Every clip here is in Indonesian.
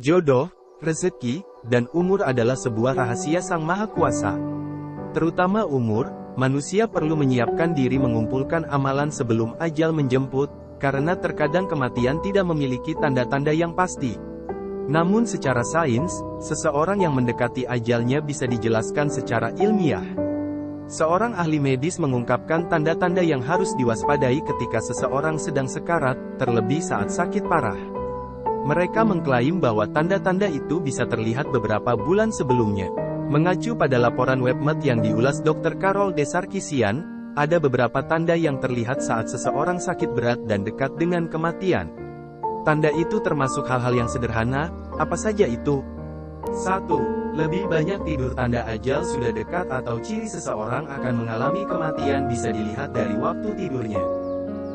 Jodoh, rezeki, dan umur adalah sebuah rahasia Sang Maha Kuasa. Terutama umur, manusia perlu menyiapkan diri mengumpulkan amalan sebelum ajal menjemput, karena terkadang kematian tidak memiliki tanda-tanda yang pasti. Namun secara sains, seseorang yang mendekati ajalnya bisa dijelaskan secara ilmiah. Seorang ahli medis mengungkapkan tanda-tanda yang harus diwaspadai ketika seseorang sedang sekarat, terlebih saat sakit parah. Mereka mengklaim bahwa tanda-tanda itu bisa terlihat beberapa bulan sebelumnya. Mengacu pada laporan WebMed yang diulas Dr. Carol D. Sarkisian, ada beberapa tanda yang terlihat saat seseorang sakit berat dan dekat dengan kematian. Tanda itu termasuk hal-hal yang sederhana, apa saja itu? 1. Lebih banyak tidur. Tanda ajal sudah dekat atau ciri seseorang akan mengalami kematian bisa dilihat dari waktu tidurnya.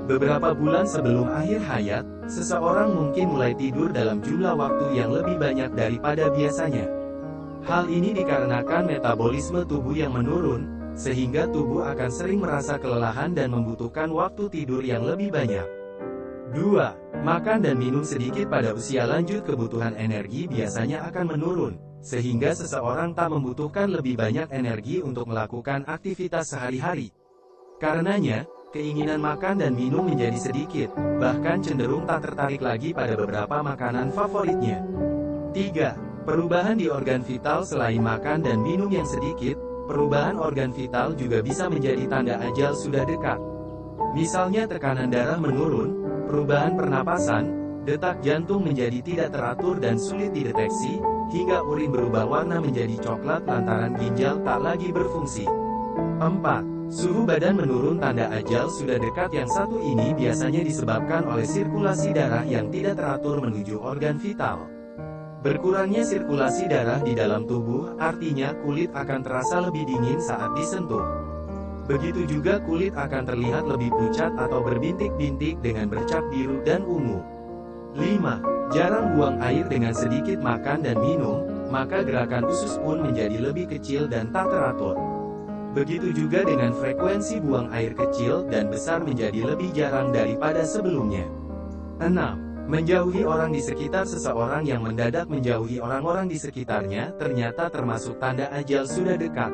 Beberapa bulan sebelum akhir hayat, seseorang mungkin mulai tidur dalam jumlah waktu yang lebih banyak daripada biasanya. Hal ini dikarenakan metabolisme tubuh yang menurun, sehingga tubuh akan sering merasa kelelahan dan membutuhkan waktu tidur yang lebih banyak. 2. Makan dan minum sedikit. Pada usia lanjut kebutuhan energi biasanya akan menurun, sehingga seseorang tak membutuhkan lebih banyak energi untuk melakukan aktivitas sehari-hari. Karenanya, keinginan makan dan minum menjadi sedikit, bahkan cenderung tak tertarik lagi pada beberapa makanan favoritnya. 3. Perubahan di organ vital. Selain makan dan minum yang sedikit, perubahan organ vital juga bisa menjadi tanda ajal sudah dekat. Misalnya tekanan darah menurun, perubahan pernapasan, detak jantung menjadi tidak teratur dan sulit dideteksi, hingga urin berubah warna menjadi coklat lantaran ginjal tak lagi berfungsi. 4. Suhu badan menurun. Tanda ajal sudah dekat yang satu ini biasanya disebabkan oleh sirkulasi darah yang tidak teratur menuju organ vital. Berkurangnya sirkulasi darah di dalam tubuh, artinya kulit akan terasa lebih dingin saat disentuh. Begitu juga kulit akan terlihat lebih pucat atau berbintik-bintik dengan bercak biru dan ungu. 5. Jarang buang air. Dengan sedikit makan dan minum, maka gerakan usus pun menjadi lebih kecil dan tak teratur. Begitu juga dengan frekuensi buang air kecil dan besar menjadi lebih jarang daripada sebelumnya. 6. Menjauhi orang di sekitar. Seseorang yang mendadak menjauhi orang-orang di sekitarnya ternyata termasuk tanda ajal sudah dekat.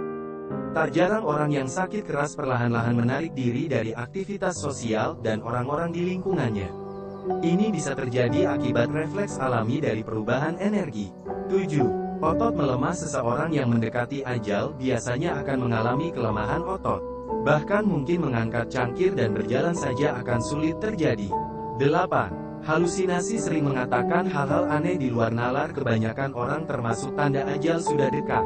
Tak jarang orang yang sakit keras perlahan-lahan menarik diri dari aktivitas sosial dan orang-orang di lingkungannya. Ini bisa terjadi akibat refleks alami dari perubahan energi. 7. Otot melemah. Seseorang yang mendekati ajal biasanya akan mengalami kelemahan otot. Bahkan mungkin mengangkat cangkir dan berjalan saja akan sulit terjadi. 8. Halusinasi. Sering mengatakan hal-hal aneh di luar nalar. Kebanyakan orang termasuk tanda ajal sudah dekat.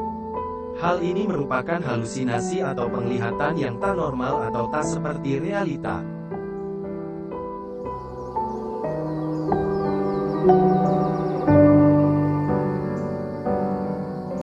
Hal ini merupakan halusinasi atau penglihatan yang tak normal atau tak seperti realita.